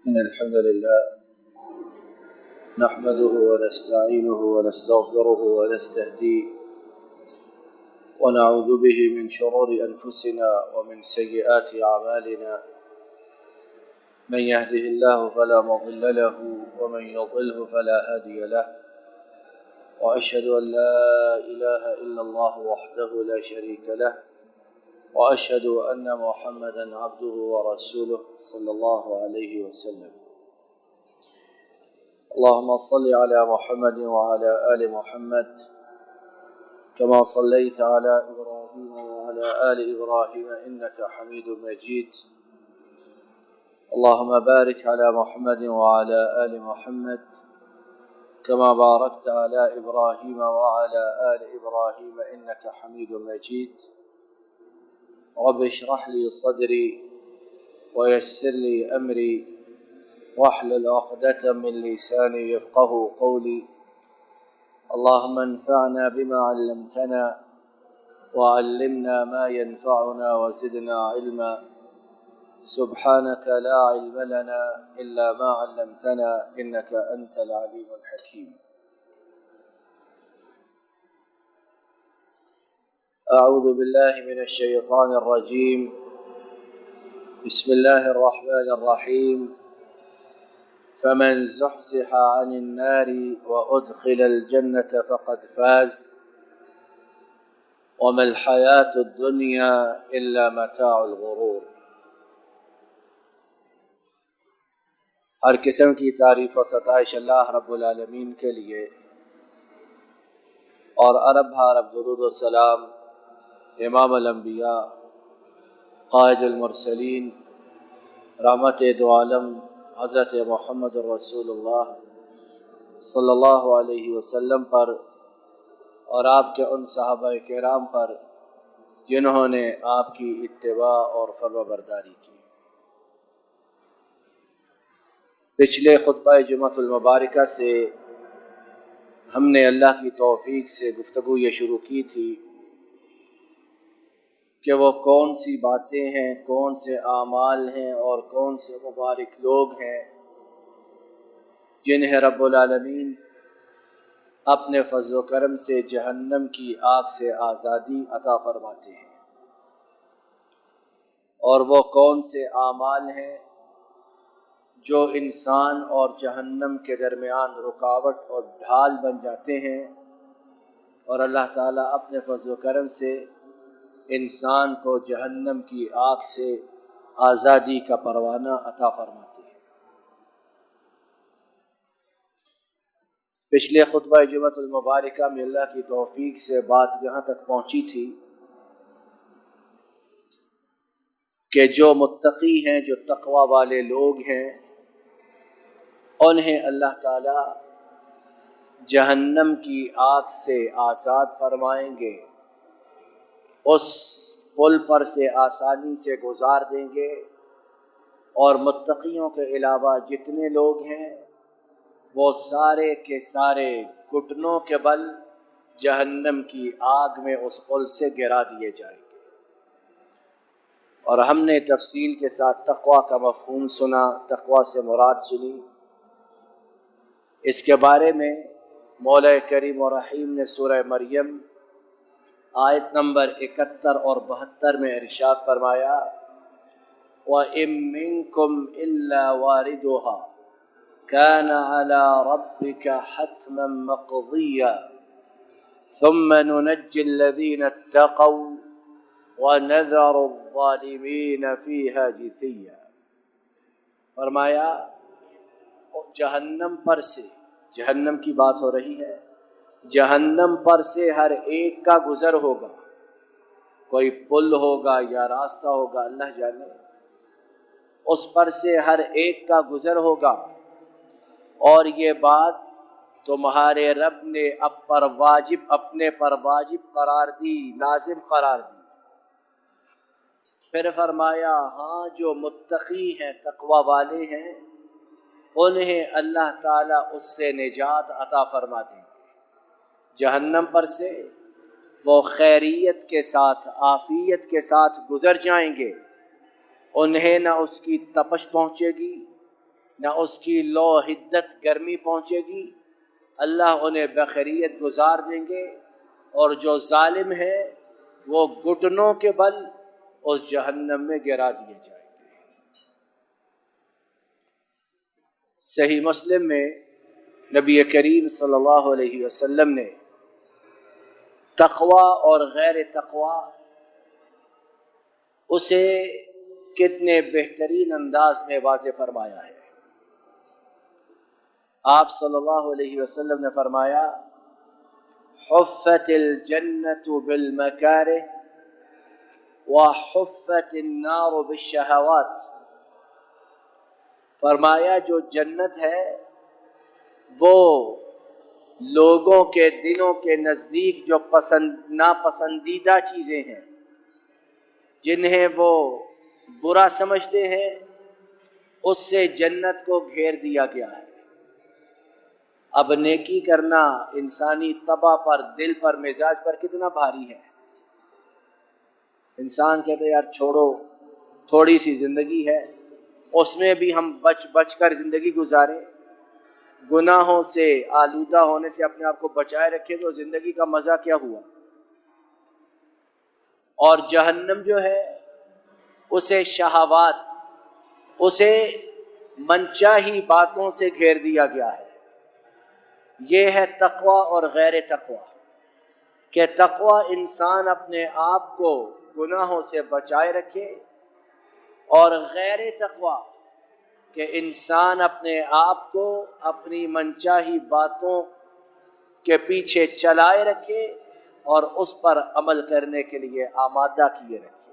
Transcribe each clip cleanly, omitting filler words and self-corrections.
إن الحمد لله نحمده ونستعينه ونستغفره ونستهديه ونعوذ به من شرور أنفسنا ومن سيئات أعمالنا. من يهده الله فلا مضل له ومن يضله فلا هادي له، وأشهد أن لا إله إلا الله وحده لا شريك له، وأشهد أن محمدا عبده ورسوله صلى الله عليه وسلم. اللهم صل على محمد وعلى آل محمد كما صليت على إبراهيم وعلى آل إبراهيم إنك حميد مجيد. اللهم بارك على محمد وعلى آل محمد كما باركت على إبراهيم وعلى آل إبراهيم إنك حميد مجيد. رب اشرح لي صدري ويسر لي أمري واحلل عقدة من لساني يفقه قولي. اللهم انفعنا بما علمتنا وعلمنا ما ينفعنا وزدنا علما. سبحانك لا علم لنا إلا ما علمتنا إنك أنت العليم الحكيم. أعوذ بالله من الشيطان الرجيم. بسم الله الرحمن الرحيم. فمن زحزح عن النار وأدخل الجنة فقد فاز وما الحياة الدنيا إلا متاع الغرور. ہر قسم کی تعریف و ستائش اللہ رب العالمین کے لیے، اور ارب ارب درود و سلام امام الانبیاء قائد المرسلین رحمت دو عالم حضرت محمد رسول اللہ صلی اللہ علیہ وسلم پر، اور آپ کے ان صحابہ کرام پر جنہوں نے آپ کی اتباع اور فرمانبرداری کی. پچھلے خطبہ جمعۃ المبارکہ سے ہم نے اللہ کی توفیق سے گفتگو یہ شروع کی تھی کہ وہ کون سی باتیں ہیں، کون سے اعمال ہیں اور کون سے مبارک لوگ ہیں جنہیں رب العالمین اپنے فضل و کرم سے جہنم کی آگ سے آزادی عطا فرماتے ہیں، اور وہ کون سے اعمال ہیں جو انسان اور جہنم کے درمیان رکاوٹ اور ڈھال بن جاتے ہیں، اور اللہ تعالیٰ اپنے فضل و کرم سے انسان کو جہنم کی آگ سے آزادی کا پروانہ عطا فرماتے ہیں. پچھلے خطبہ جمعۃ المبارکہ میں اللہ کی توفیق سے بات یہاں تک پہنچی تھی کہ جو متقی ہیں، جو تقوی والے لوگ ہیں، انہیں اللہ تعالی جہنم کی آگ سے آزاد فرمائیں گے، اس پل پر سے آسانی سے گزار دیں گے، اور متقیوں کے علاوہ جتنے لوگ ہیں وہ سارے کے سارے گھٹنوں کے بل جہنم کی آگ میں اس پل سے گرا دیے جائیں گے. اور ہم نے تفصیل کے ساتھ تقوی کا مفہوم سنا، تقوی سے مراد سنی. اس کے بارے میں مولا کریم و رحیم نے سورہ مریم آیت نمبر 71 اور 72 میں ارشاد فرمایا: وَإِن مِّنكُمْ إِلَّا وَارِدُهَا كَانَ عَلَى رَبِّكَ حَتْمًا مَّقْضِيًّا ثُمَّ نُنَجِّي الَّذِينَ اتَّقَوْا وَنَذَرُ الظَّالِمِينَ فِيهَا جِثِيًّا. فرمایا جہنم پر سے، جہنم کی بات ہو رہی ہے، جہنم پر سے ہر ایک کا گزر ہوگا، کوئی پل ہوگا یا راستہ ہوگا اللہ جانے، اس پر سے ہر ایک کا گزر ہوگا، اور یہ بات تمہارے رب نے اپنے پر واجب قرار دی، لازم قرار دی. پھر فرمایا ہاں جو متقی ہیں، تقوی والے ہیں، انہیں اللہ تعالیٰ اس سے نجات عطا فرما دیں گے. جہنم پر سے وہ خیریت کے ساتھ، عافیت کے ساتھ گزر جائیں گے، انہیں نہ اس کی تپش پہنچے گی، نہ اس کی لو حدت گرمی پہنچے گی، اللہ انہیں بخیریت گزار دیں گے، اور جو ظالم ہے وہ گھٹنوں کے بل اس جہنم میں گرا دیے جائیں گے۔ صحیح مسلم میں نبی کریم صلی اللہ علیہ وسلم نے تقوی اور غیر تقوی اسے کتنے بہترین انداز میں واضح فرمایا ہے۔ آپ صلی اللہ علیہ وسلم نے فرمایا، حفت الجنت بالمکارہ وحفت النار بالشہوات۔ فرمایا جو جنت ہے وہ لوگوں کے دلوں کے نزدیک جو ناپسندیدہ چیزیں ہیں، جنہیں وہ برا سمجھتے ہیں، اس سے جنت کو گھیر دیا گیا ہے۔ اب نیکی کرنا انسانی طبع پر، دل پر، مزاج پر کتنا بھاری ہے۔ انسان کہتے یار چھوڑو، تھوڑی سی زندگی ہے، اس میں بھی ہم بچ بچ کر زندگی گزاریں، گناہوں سے آلودہ ہونے سے اپنے آپ کو بچائے رکھے تو زندگی کا مزہ کیا ہوا۔ اور جہنم جو ہے اسے شہوات، اسے منچاہی باتوں سے گھیر دیا گیا ہے۔ یہ ہے تقوی اور غیر تقوی، کہ تقوی انسان اپنے آپ کو گناہوں سے بچائے رکھے، اور غیر تقوی کہ انسان اپنے آپ کو اپنی منچاہی باتوں کے پیچھے چلائے رکھے اور اس پر عمل کرنے کے لیے آمادہ کیے رکھے۔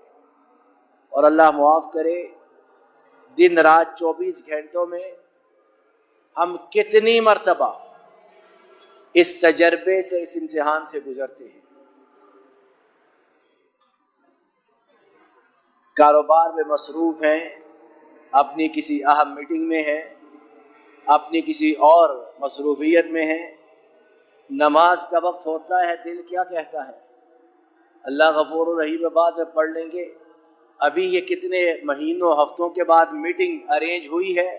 اور اللہ معاف کرے، دن رات 24 گھنٹوں میں ہم کتنی مرتبہ اس تجربے سے، اس امتحان سے گزرتے ہیں۔ کاروبار میں مصروف ہیں، اپنی کسی اہم میٹنگ میں ہیں، اپنی کسی اور مصروفیت میں ہیں، نماز کا وقت ہوتا ہے، دل کیا کہتا ہے؟ اللہ غفور الرحیم بعد میں پڑھ لیں گے، ابھی یہ کتنے مہینوں ہفتوں کے بعد میٹنگ ارینج ہوئی ہے،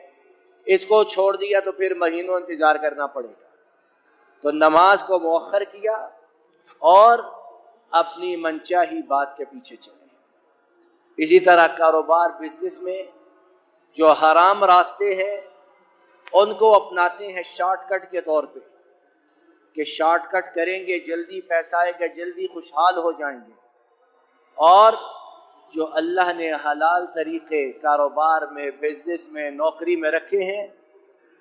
اس کو چھوڑ دیا تو پھر مہینوں انتظار کرنا پڑے گا۔ تو نماز کو مؤخر کیا اور اپنی منچاہی بات کے پیچھے چلے۔ اسی طرح کاروبار بزنس میں جو حرام راستے ہیں ان کو اپناتے ہیں شارٹ کٹ کے طور پہ، کہ شارٹ کٹ کریں گے، جلدی پیسہ آئے گا، جلدی خوشحال ہو جائیں گے۔ اور جو اللہ نے حلال طریقے کاروبار میں، بزنس میں، نوکری میں رکھے ہیں،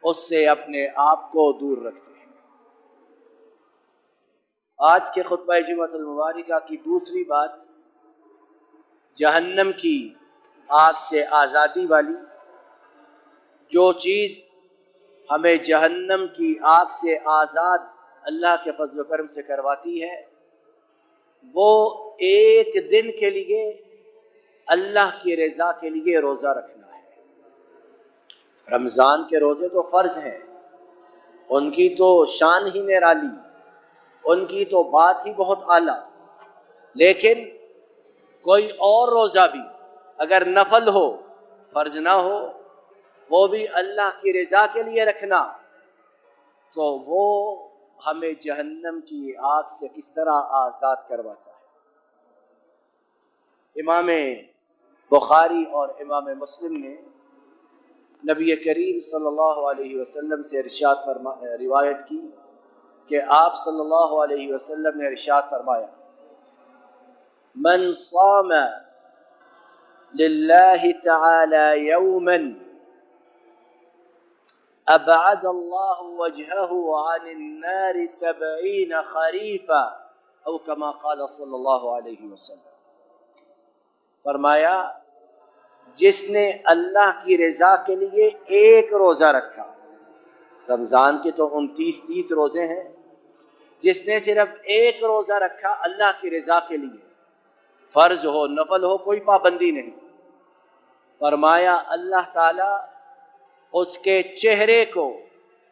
اس سے اپنے آپ کو دور رکھتے ہیں۔ آج کے خطبہ جمعۃ المبارکہ کی دوسری بات جہنم کی آگ سے آزادی والی۔ جو چیز ہمیں جہنم کی آگ سے آزاد اللہ کے فضل و کرم سے کرواتی ہے، وہ ایک دن کے لیے اللہ کی رضا کے لیے روزہ رکھنا ہے۔ رمضان کے روزے تو فرض ہیں، ان کی تو شان ہی نرالی، ان کی تو بات ہی بہت اعلیٰ، لیکن کوئی اور روزہ بھی اگر نفل ہو، فرض نہ ہو، وہ بھی اللہ کی رضا کے لیے رکھنا، تو وہ ہمیں جہنم کی آگ سے کس طرح آزاد کرواتا ہے۔ امام بخاری اور امام مسلم نے نبی کریم صلی اللہ علیہ وسلم سے روایت کی کہ آپ صلی اللہ علیہ وسلم نے ارشاد فرمایا، من صام للہ تعالی یوما ابعد اللہ وجہہ عن النار 70 خریفا او کما قال صلی اللہ علیہ وسلم۔ فرمایا جس نے اللہ کی رضا کے لیے ایک روزہ رکھا، رمضان کے تو 29 روزے ہیں، جس نے صرف ایک روزہ رکھا اللہ کی رضا کے لیے، فرض ہو نفل ہو کوئی پابندی نہیں، فرمایا اللہ تعالی اس کے چہرے کو،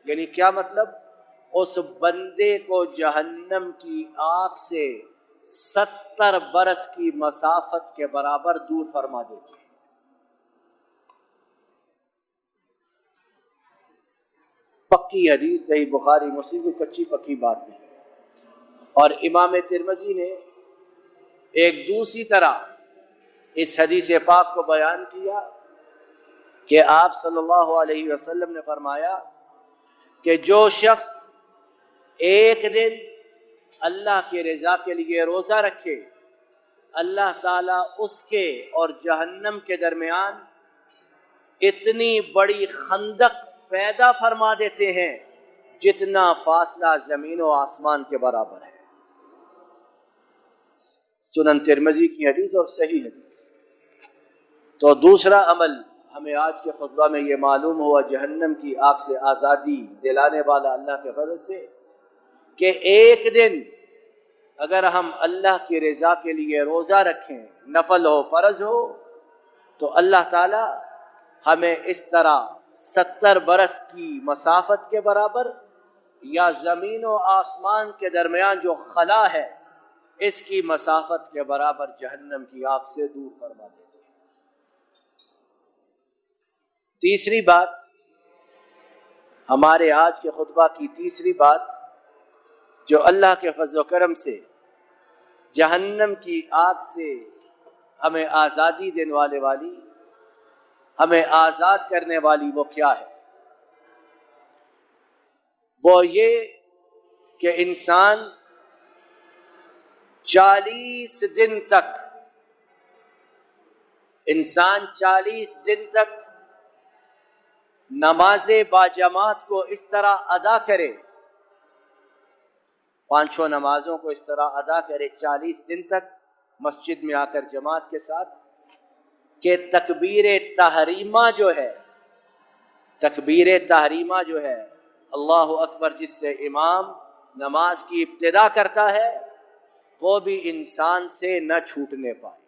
یعنی کیا مطلب، اس بندے کو جہنم کی آگ سے 70 برس کی مسافت کے برابر دور فرما دیتے ہیں۔ پکی حدیث صحیح بخاری مسلم کی کچی پکی بات نہیں. اور امام ترمذی نے ایک دوسری طرح اس حدیث پاک کو بیان کیا کہ آپ صلی اللہ علیہ وسلم نے فرمایا کہ جو شخص ایک دن اللہ کی رضا کے لیے روزہ رکھے، اللہ تعالیٰ اس کے اور جہنم کے درمیان اتنی بڑی خندق پیدا فرما دیتے ہیں جتنا فاصلہ زمین و آسمان کے برابر ہے. سنن ترمذی کی حدیث اور صحیح حدیث. تو دوسرا عمل ہمیں آج کے خطبہ میں یہ معلوم ہوا جہنم کی آگ سے آزادی دلانے والا اللہ کے فضل سے کہ ایک دن اگر ہم اللہ کی رضا کے لیے روزہ رکھیں، نفل ہو فرض ہو، تو اللہ تعالی ہمیں اس طرح 70 برس کی مسافت کے برابر یا زمین و آسمان کے درمیان جو خلا ہے اس کی مسافت کے برابر جہنم کی آگ سے دور فرما دیتے ہیں. تیسری بات، ہمارے آج کے خطبہ کی تیسری بات جو اللہ کے فضل و کرم سے جہنم کی آگ سے ہمیں آزادی دینے والی، ہمیں آزاد کرنے والی وہ کیا ہے؟ وہ یہ کہ انسان 40 دن تک نماز باجماعت کو اس طرح ادا کرے، 5 نمازوں کو اس طرح ادا کرے 40 دن تک مسجد میں آ کر جماعت کے ساتھ، کہ تکبیر تحریمہ جو ہے اللہ اکبر جس سے امام نماز کی ابتدا کرتا ہے وہ بھی انسان سے نہ چھوٹنے پائے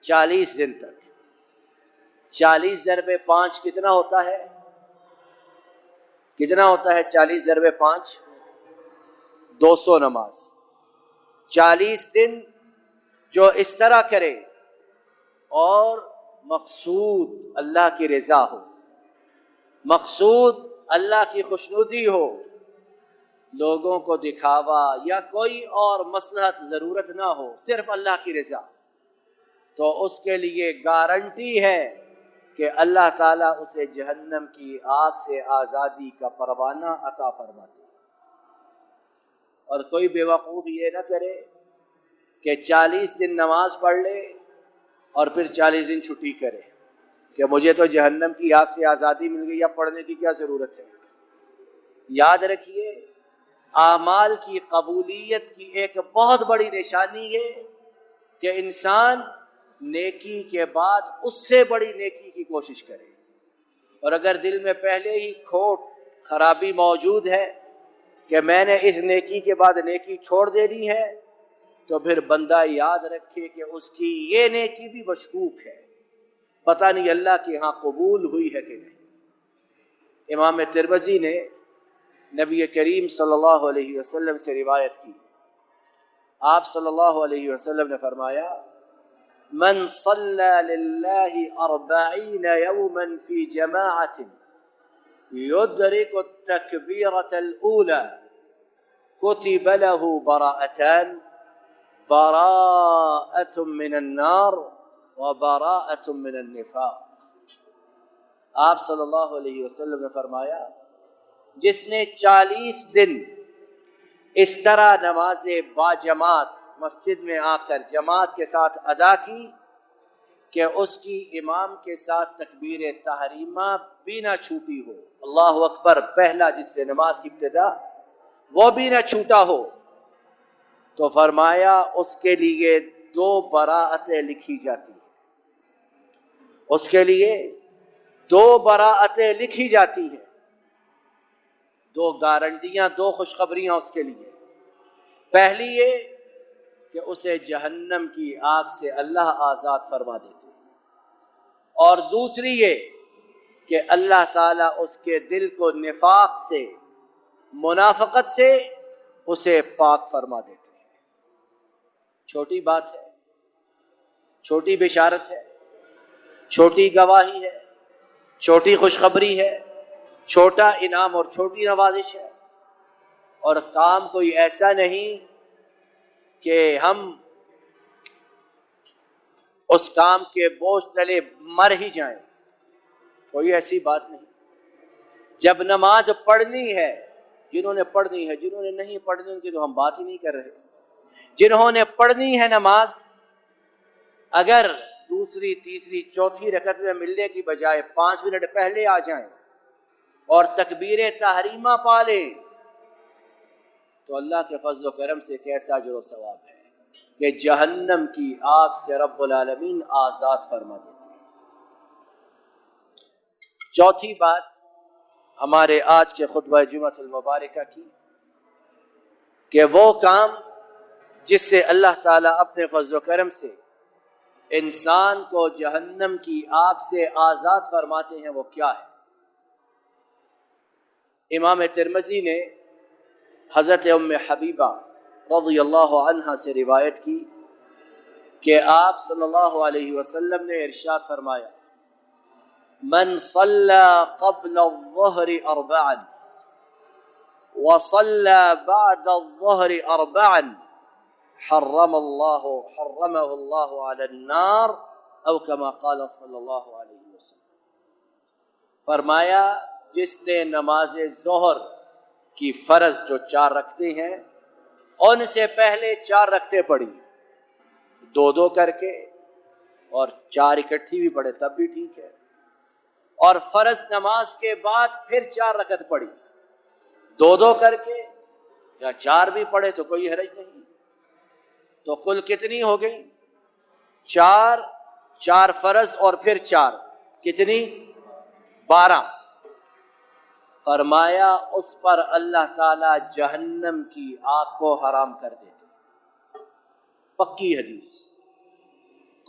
40 دن تک. 40 ضرب 5 کتنا ہوتا ہے 40 ضرب 5 200 نماز. 40 دن جو اس طرح کرے اور مقصود اللہ کی رضا ہو، مقصود اللہ کی خوشنودی ہو، لوگوں کو دکھاوا یا کوئی اور مصلحت ضرورت نہ ہو، صرف اللہ کی رضا، تو اس کے لیے گارنٹی ہے کہ اللہ تعالیٰ اسے جہنم کی آگ سے آزادی کا پروانہ عطا فرماتے. اور کوئی بیوقوف یہ نہ کرے کہ 40 دن نماز پڑھ لے اور پھر 40 دن چھٹی کرے کہ مجھے تو جہنم کی آگ سے آزادی مل گئی، اب پڑھنے کی کیا ضرورت ہے. یاد رکھیے اعمال کی قبولیت کی ایک بہت بڑی نشانی ہے کہ انسان نیکی کے بعد اس سے بڑی نیکی کی کوشش کرے. اور اگر دل میں پہلے ہی کھوٹ خرابی موجود ہے کہ میں نے اس نیکی کے بعد نیکی چھوڑ دینی ہے، تو پھر بندہ یاد رکھے کہ اس کی یہ نیکی بھی مشکوک ہے، پتہ نہیں اللہ کے ہاں قبول ہوئی ہے کہ نہیں. امام ترمذی نے نبی کریم صلی اللہ علیہ وسلم سے روایت کی، آپ صلی اللہ علیہ وسلم نے فرمایا من صلى لله 40 يوما في جماعة يدرك التكبيرة الأولى كتب له براءتان، براءة من النار وبراءة من النفاق. آپ صلی اللہ علیہ وسلم نے فرمایا جس نے 40 دن اس طرح نماز باجماعت مسجد میں آ کر جماعت کے ساتھ ادا کی کہ اس کی امام کے ساتھ تکبیر تحریمہ بھی نہ چھوٹی ہو، اللہ اکبر پہلا جس سے نماز کی ابتدا وہ بھی نہ چھوٹا ہو، تو فرمایا اس کے لیے 2 براءتیں لکھی جاتی ہیں. اس کے لیے 2 براءتیں لکھی جاتی ہیں، 2 گارنٹیاں، 2 خوشخبریاں اس کے لیے. پہلی یہ کہ اسے جہنم کی آگ سے اللہ آزاد فرما دیتے، اور دوسری یہ کہ اللہ تعالیٰ اس کے دل کو نفاق سے، منافقت سے اسے پاک فرما دیتے. چھوٹی بات ہے، چھوٹی بشارت ہے، چھوٹی گواہی ہے، چھوٹی خوشخبری ہے، چھوٹا انعام اور چھوٹی نوازش ہے، اور کام کوئی ایسا نہیں کہ ہم اس کام کے بوجھ تلے مر ہی جائیں، کوئی ایسی بات نہیں۔ جب نماز پڑھنی ہے، جنہوں نے پڑھنی ہے، جنہوں نے نہیں پڑھنی ان کی تو ہم بات ہی نہیں کر رہے، جنہوں نے پڑھنی ہے نماز، اگر دوسری تیسری چوتھی رکعت میں ملنے کی بجائے 5 منٹ پہلے آ جائیں اور تکبیر تحریمہ پا لیں تو اللہ کے فضل و کرم سے کیسا اجر و ثواب ہے کہ جہنم کی آگ سے رب العالمین آزاد فرما دیتے ہیں۔ چوتھی بات ہمارے آج کے خطبہ جمعۃ المبارکہ کی کہ وہ کام جس سے اللہ تعالیٰ اپنے فضل و کرم سے انسان کو جہنم کی آگ سے آزاد فرماتے ہیں وہ کیا ہے؟ امام ترمذی نے حضرت ام حبیبہ رضی اللہ عنہا سے روایت کی کہ آپ صلی اللہ علیہ وسلم نے ارشاد فرمایا، من صلى قبل الظهر 4 وصلى بعد الظهر 4 حرمه الله على النار او كما قال صلی اللہ علیہ وسلم۔ فرمایا جس نے نماز ظہر کی فرض جو 4 رکعتیں ہیں ان سے پہلے 4 رکعتیں پڑھی، 2 کر کے، اور 4 اکٹھی بھی پڑھے تب بھی ٹھیک ہے، اور فرض نماز کے بعد پھر 4 رکعت پڑھی 2 کر کے، یا 4 بھی پڑھے تو کوئی حرج نہیں، تو کل کتنی ہو گئی؟ 4 فرض اور پھر 4 کتنی؟ 12۔ فرمایا اس پر اللہ تعالی جہنم کی آگ کو حرام کر دیتے۔ پکی حدیث،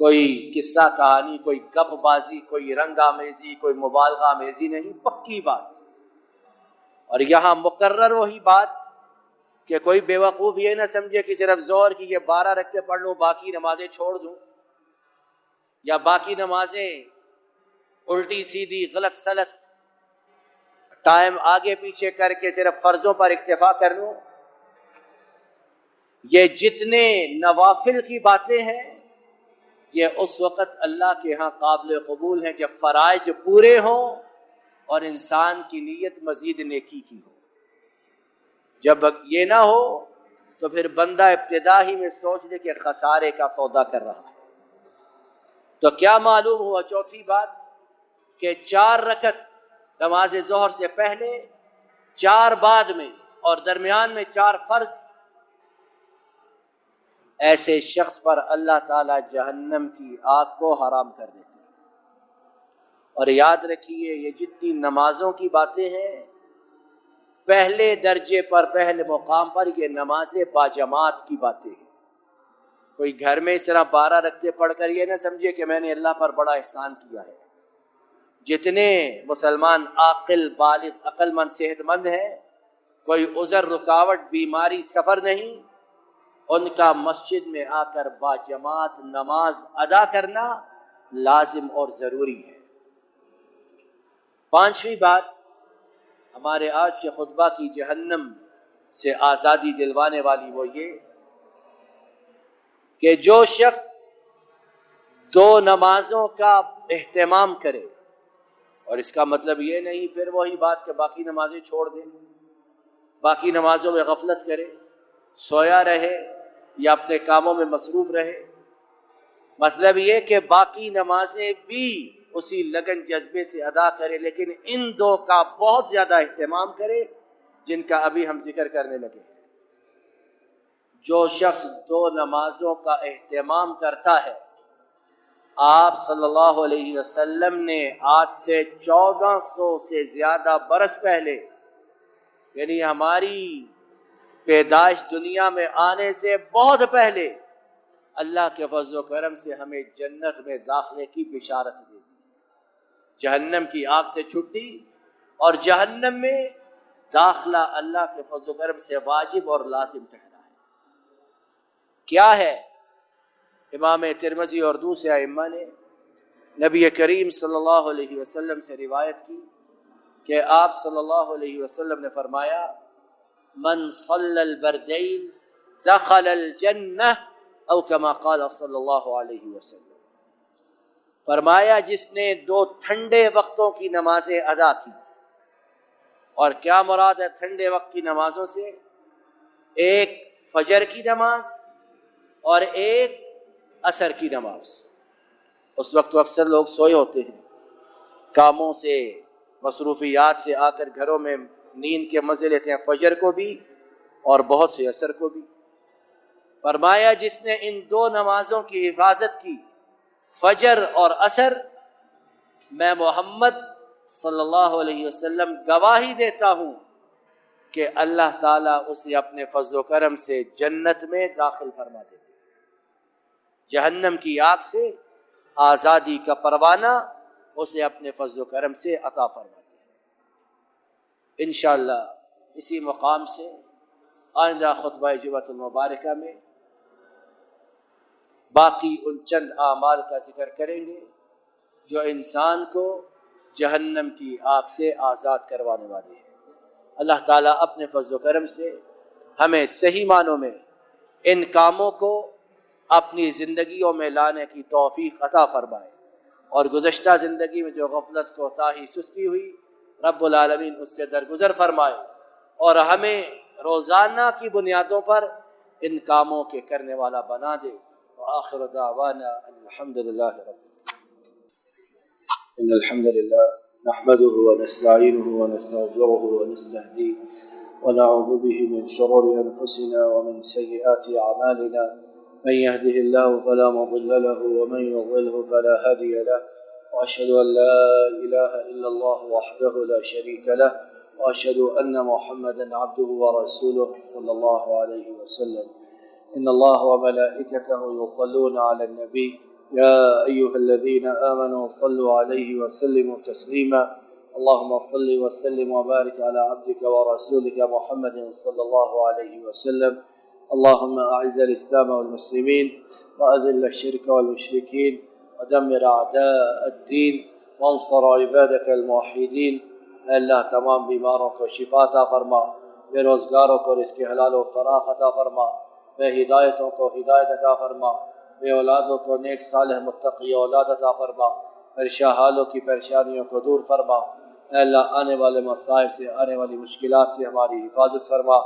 کوئی قصہ کہانی، کوئی گپ بازی، کوئی رنگ آمیزی، کوئی مبالغہ آمیزی نہیں، پکی بات۔ اور یہاں مقرر وہی بات کہ کوئی بیوقوف یہ نہ سمجھے کہ صرف ظہر کی یہ 12 رکعتیں پڑھ لوں باقی نمازیں چھوڑ دوں، یا باقی نمازیں الٹی سیدھی غلط سلط ٹائم آگے پیچھے کر کے صرف فرضوں پر اکتفا کر لوں۔ یہ جتنے نوافل کی باتیں ہیں یہ اس وقت اللہ کے ہاں قابل قبول ہیں جب فرائض پورے ہوں اور انسان کی نیت مزید نیکی کی ہو۔ جب یہ نہ ہو تو پھر بندہ ابتدا ہی میں سوچ لے کہ خسارے کا سودا کر رہا ہے۔ تو کیا معلوم ہوا؟ چوتھی بات کہ 4 رکعت نماز ظہر سے پہلے، 4 بعد میں، اور درمیان میں 4 فرض، ایسے شخص پر اللہ تعالی جہنم کی آگ کو حرام کر دیتے ہیں۔ اور یاد رکھیے یہ جتنی نمازوں کی باتیں ہیں پہلے درجے پر، پہلے مقام پر یہ نماز باجماعت کی باتیں ہیں۔ کوئی گھر میں اس طرح 12 رکعتیں پڑھ کر یہ نہ سمجھے کہ میں نے اللہ پر بڑا احسان کیا ہے۔ جتنے مسلمان عاقل، بالغ، عقل مند، صحت مند ہیں، کوئی عذر، رکاوٹ، بیماری، سفر نہیں، ان کا مسجد میں آ کر باجماعت نماز ادا کرنا لازم اور ضروری ہے۔ 5ویں بات ہمارے آج کے خطبہ کی جہنم سے آزادی دلوانے والی وہ یہ کہ جو شخص 2 نمازوں کا اہتمام کرے، اور اس کا مطلب یہ نہیں پھر وہی بات کہ باقی نمازیں چھوڑ دیں، باقی نمازوں میں غفلت کرے، سویا رہے یا اپنے کاموں میں مصروف رہے۔ مطلب یہ کہ باقی نمازیں بھی اسی لگن جذبے سے ادا کرے، لیکن ان 2 کا بہت زیادہ اہتمام کرے جن کا ابھی ہم ذکر کرنے لگے۔ جو شخص 2 نمازوں کا اہتمام کرتا ہے، آپ صلی اللہ علیہ وسلم نے آج سے 1400 سے زیادہ برس پہلے، یعنی ہماری پیدائش دنیا میں آنے سے بہت پہلے، اللہ کے فضل و کرم سے ہمیں جنت میں داخلے کی بشارت دی، جہنم کی آگ سے چھٹی اور جہنم میں داخلہ اللہ کے فضل و کرم سے واجب اور لازم ٹھہرا ہے۔ کیا ہے؟ امام ترمذی اور دوسرے ائمہ نے نبی کریم صلی اللہ علیہ وسلم سے روایت کی کہ آپ صلی اللہ علیہ وسلم نے فرمایا من صلی البردین دخل الجنہ او کما قال صلی اللہ علیہ وسلم، فرمایا جس نے 2 ٹھنڈے وقتوں کی نمازیں ادا کی، اور کیا مراد ہے ٹھنڈے وقت کی نمازوں سے؟ ایک فجر کی نماز اور ایک عصر کی نماز۔ اس وقت تو اکثر لوگ سوئے ہوتے ہیں، کاموں سے مصروفیات سے آ کر گھروں میں نیند کے مزے لیتے ہیں، فجر کو بھی اور بہت سے عصر کو بھی۔ فرمایا جس نے ان 2 نمازوں کی حفاظت کی، فجر اور عصر، میں محمد صلی اللہ علیہ وسلم گواہی دیتا ہوں کہ اللہ تعالیٰ اسے اپنے فضل و کرم سے جنت میں داخل فرما دیتے، جہنم کی آگ سے آزادی کا پروانہ اسے اپنے فضل و کرم سے عطا فرما دے۔ انشاءاللہ اسی مقام سے آئندہ خطبہ جمعۃ المبارکہ میں باقی ان چند اعمال کا ذکر کریں گے جو انسان کو جہنم کی آگ سے آزاد کروانے والے ہیں۔ اللہ تعالیٰ اپنے فضل و کرم سے ہمیں صحیح معنوں میں ان کاموں کو اپنی زندگیوں میں لانے کی توفیق عطا فرمائے، اور گزشتہ زندگی میں جو غفلت کوتاہی سستی ہوئی رب العالمین اس سے درگزر فرمائے، اور ہمیں روزانہ کی بنیادوں پر ان کاموں کے کرنے والا بنا دے۔ وآخر دعوانا الحمد للہ رب العالمین۔ ان الحمد للہ نحمده ونستعینه ونستغفره ونستهديه ونعوذ به من شرور انفسنا ومن سيئات اعمالنا، من يهده الله فلا مضل له ومن يضلله فلا هادي له، واشهد ان لا اله الا الله وحده لا شريك له، واشهد ان محمدا عبده ورسوله صلى الله عليه وسلم۔ ان الله وملائكته يصلون على النبي يا ايها الذين امنوا صلوا عليه وسلموا تسليما، اللهم صل وسلم وبارك على عبدك ورسولك محمد صلى الله عليه وسلم۔ اللهم اعز الاسلام والمسلمين واذل الشرك والمشركين ودمر اعداء الدين وانصر عبادك الموحدين۔ اے اللہ تمام بیماروں کو شفا عطا فرما، بے روزگاروں کو رزق حلال و فراخ عطا فرما، بے ہدایتوں کو ہدایت عطا فرما، بے اولادوں کو نیک صالح متقی اولاد عطا فرما، پریشان حالوں کی پریشانیوں کو دور فرما۔ اے اللہ آنے والے مصائب سے، آنے والی مشکلات سے ہماری حفاظت فرما،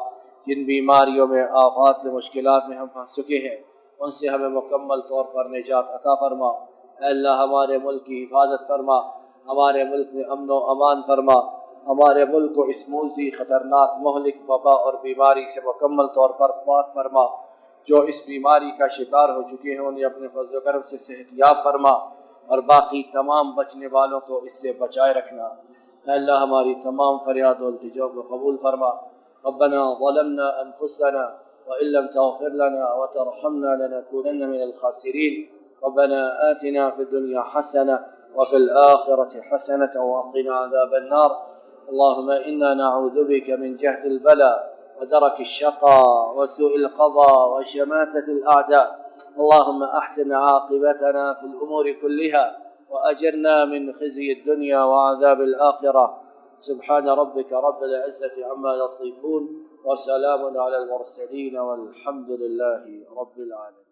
جن بیماریوں میں آفات میں مشکلات میں ہم پھنس چکے ہیں ان سے ہمیں مکمل طور پر نجات عطا فرما۔ اے اللہ ہمارے ملک کی حفاظت فرما، ہمارے ملک میں امن و امان فرما، ہمارے ملک کو اس موذی خطرناک مہلک وبا اور بیماری سے مکمل طور پر پاک فرما۔ جو اس بیماری کا شکار ہو چکے ہیں انہیں اپنے فضل و کرم سے صحت یاب فرما، اور باقی تمام بچنے والوں کو اس سے بچائے رکھنا۔ اے اللہ ہماری تمام فریاد و التجا کو قبول فرما۔ ربنا ظلمنا انفسنا وان لم تغفر لنا وترحمنا لنكونن من الخاسرين، ربنا آتنا في الدنيا حسنة وفي الآخرة حسنة وقنا عذاب النار۔ اللهم إنا نعوذ بك من جهد البلاء ودرك الشقاء وسوء القضاء وشماتة الأعداء، اللهم أحسن عاقبتنا في الأمور كلها وأجرنا من خزي الدنيا وعذاب الآخرة۔ سبحان ربك رب العزة عما يصفون وسلام على المرسلين والحمد لله رب العالمين۔